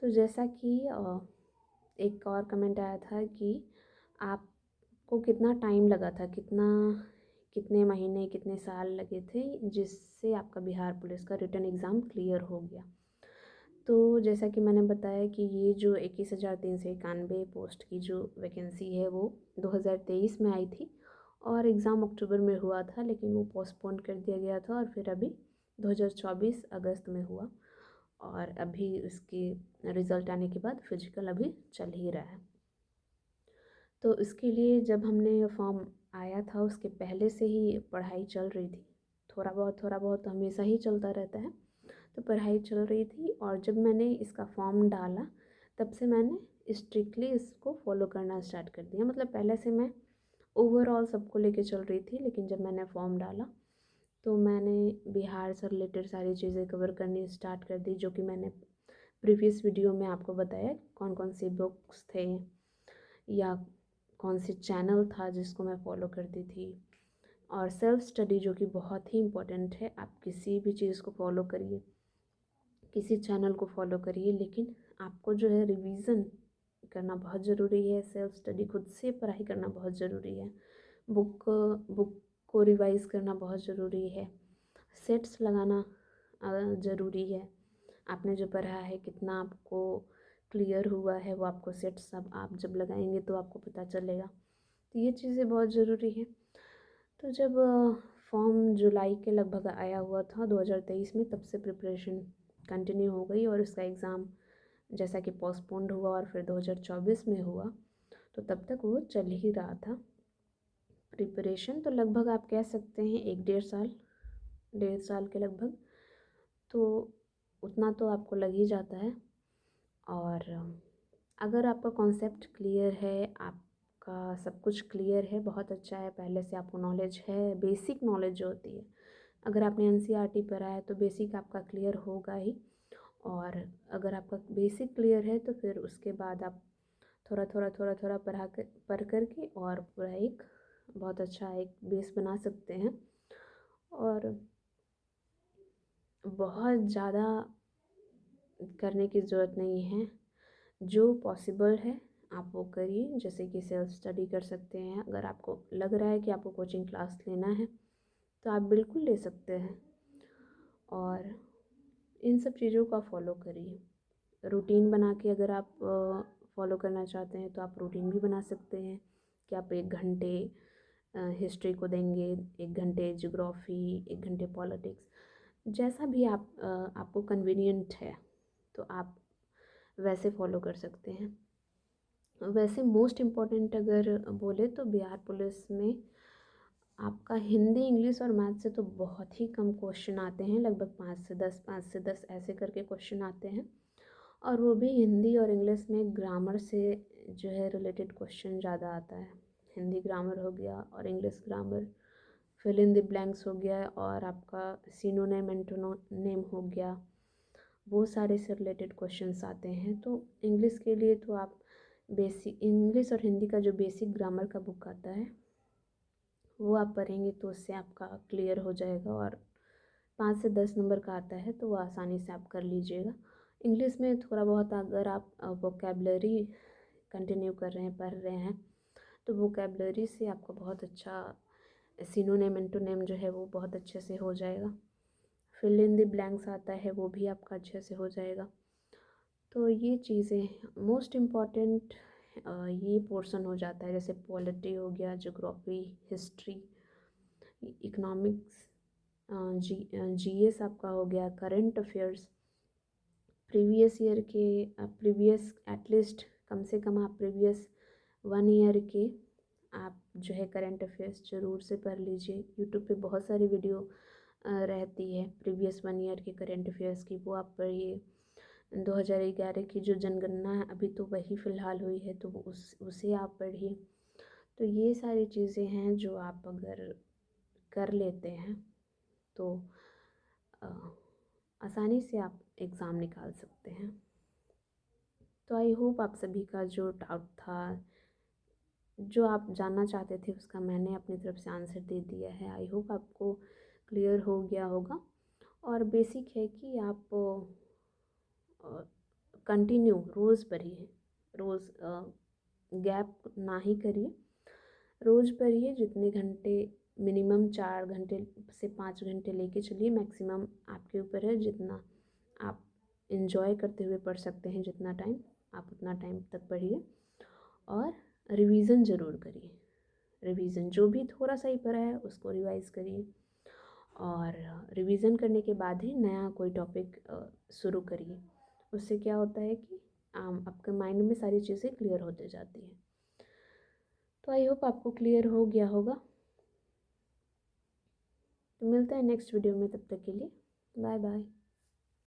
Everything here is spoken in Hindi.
तो जैसा कि एक और कमेंट आया था कि आपको कितना टाइम लगा था, कितने महीने कितने साल लगे थे जिससे आपका बिहार पुलिस का रिटन एग्ज़ाम क्लियर हो गया। तो जैसा कि मैंने बताया कि ये जो 21,391 पोस्ट की जो वैकेंसी है वो 2023 में आई थी और एग्ज़ाम अक्टूबर में हुआ था, लेकिन वो पोस्टपोन कर दिया गया था और फिर अभी 2024 अगस्त में हुआ और अभी उसकी रिज़ल्ट आने के बाद फिजिकल अभी चल ही रहा है। तो इसके लिए जब हमने फॉर्म आया था उसके पहले से ही पढ़ाई चल रही थी, थोड़ा बहुत हमेशा ही चलता रहता है। तो पढ़ाई चल रही थी और जब मैंने इसका फॉर्म डाला तब से मैंने स्ट्रिक्टली इसको फॉलो करना स्टार्ट कर दिया। मतलब पहले से मैं ओवरऑल सबको लेके चल रही थी, लेकिन जब मैंने फॉर्म डाला तो मैंने बिहार से रिलेटेड सारी चीज़ें कवर करनी स्टार्ट कर दी, जो कि मैंने प्रीवियस वीडियो में आपको बताया कौन कौन सी बुक्स थे या कौन सी चैनल था जिसको मैं फॉलो करती थी। और सेल्फ स्टडी जो कि बहुत ही इम्पोर्टेंट है, आप किसी भी चीज़ को फॉलो करिए, किसी चैनल को फॉलो करिए, लेकिन आपको जो है रिवीजन करना बहुत ज़रूरी है। सेल्फ स्टडी खुद से पढ़ाई करना बहुत ज़रूरी है। बुक बुक को रिवाइज़ करना बहुत ज़रूरी है। सेट्स लगाना ज़रूरी है। आपने जो पढ़ा है कितना आपको क्लियर हुआ है वो आपको सेट्स सब आप जब लगाएंगे तो आपको पता चलेगा। तो ये चीज़ें बहुत ज़रूरी है। तो जब फॉर्म जुलाई के लगभग आया हुआ था 2023 में, तब से प्रिपरेशन कंटिन्यू हो गई और उसका एग्ज़ाम जैसा कि पोस्टपोन्ड हुआ और फिर 2024 में हुआ, तो तब तक वो चल ही रहा था प्रिपरेशन। तो लगभग आप कह सकते हैं 1 डेढ़ साल के लगभग, तो उतना तो आपको लग ही जाता है। और अगर आपका कॉन्सेप्ट क्लियर है, आपका सब कुछ क्लियर है, बहुत अच्छा है, पहले से आपको नॉलेज है, बेसिक नॉलेज जो होती है, अगर आपने एनसीईआरटी पढ़ा है तो बेसिक आपका क्लियर होगा ही। और अगर आपका बेसिक क्लियर है तो फिर उसके बाद आप थोड़ा पढ़ करके और पूरा एक बहुत अच्छा एक बेस बना सकते हैं। और बहुत ज़्यादा करने की ज़रूरत नहीं है, जो पॉसिबल है आप वो करिए। जैसे कि सेल्फ स्टडी कर सकते हैं, अगर आपको लग रहा है कि आपको कोचिंग क्लास लेना है तो आप बिल्कुल ले सकते हैं। और इन सब चीज़ों का फॉलो करिए। रूटीन बना के अगर आप फॉलो करना चाहते हैं तो आप रूटीन भी बना सकते हैं कि आप 1 घंटे हिस्ट्री को देंगे, 1 घंटे ज्योग्राफी, 1 घंटे पॉलिटिक्स, जैसा भी आपको कन्वीनियंट है तो आप वैसे फॉलो कर सकते हैं। वैसे मोस्ट इम्पॉर्टेंट अगर बोले तो बिहार पुलिस में आपका हिंदी, इंग्लिश और मैथ से तो बहुत ही कम क्वेश्चन आते हैं, लगभग 5 से 10 ऐसे करके क्वेश्चन आते हैं। और वो भी हिंदी और इंग्लिश में ग्रामर से जो है रिलेटेड क्वेश्चन ज़्यादा आता है। हिंदी ग्रामर हो गया और English grammar, fill in the blanks हो गया और आपका सिनोनिम एंटोनिम हो गया, वो सारे से रिलेटेड क्वेश्चंस आते हैं। तो इंग्लिश के लिए तो आप बेसिक इंग्लिश और हिंदी का जो बेसिक ग्रामर का बुक आता है वो आप पढ़ेंगे तो उससे आपका क्लियर हो जाएगा। और 5 से 10 नंबर का आता है तो वो आसानी से आप कर लीजिएगा। इंग्लिश में थोड़ा बहुत अगर आप वोकेबलरी कंटिन्यू कर रहे हैं, पढ़ रहे हैं, तो वोकेबलरी से आपका बहुत अच्छा सिनोनिम एंटोनिम जो है वो बहुत अच्छे से हो जाएगा। फिल इन द ब्लैंक्स आता है वो भी आपका अच्छे से हो जाएगा। तो ये चीज़ें मोस्ट इम्पॉर्टेंट ये पोर्शन हो जाता है। जैसे पॉलिटी हो गया, ज्योग्राफी, हिस्ट्री, इकोनॉमिक्स, जीएस आपका हो गया, करंट अफेयर्स, प्रीवियस ईयर के प्रीवियस एटलीस्ट कम से कम आप प्रीवियस 1 ईयर के आप जो है करंट अफेयर्स ज़रूर से पढ़ लीजिए। यूट्यूब पे बहुत सारी वीडियो रहती है प्रीवियस 1 ईयर के करंट अफेयर्स की, वो आप पढ़िए। 2011 की जो जनगणना है अभी तो वही फ़िलहाल हुई है तो उसे आप पढ़िए। तो ये सारी चीज़ें हैं जो आप अगर कर लेते हैं तो अ, आसानी से आप एग्ज़ाम निकाल सकते हैं। तो आई होप आप सभी का जो डाउट था, जो आप जानना चाहते थे, उसका मैंने अपनी तरफ से आंसर दे दिया है। आई होप आपको क्लियर हो गया होगा। और बेसिक है कि आप कंटिन्यू रोज़ पढ़िए, रोज़ गैप ना ही करिए, रोज़ पढ़िए। जितने घंटे, मिनिमम 4 घंटे से 5 घंटे लेके चलिए, मैक्सिमम आपके ऊपर है। जितना आप इंजॉय करते हुए पढ़ सकते हैं, जितना टाइम आप उतना टाइम तक पढ़िए। और रिवीज़न ज़रूर करिए, रिवीज़न जो भी थोड़ा सा ही पढ़ा है उसको रिवाइज़ करिए, और रिवीज़न करने के बाद ही नया कोई टॉपिक शुरू करिए। उससे क्या होता है कि आपके माइंड में सारी चीज़ें क्लियर होते जाती हैं। तो आई होप आपको क्लियर हो गया होगा। तो मिलते हैं नेक्स्ट वीडियो में, तब तक के लिए बाय बाय।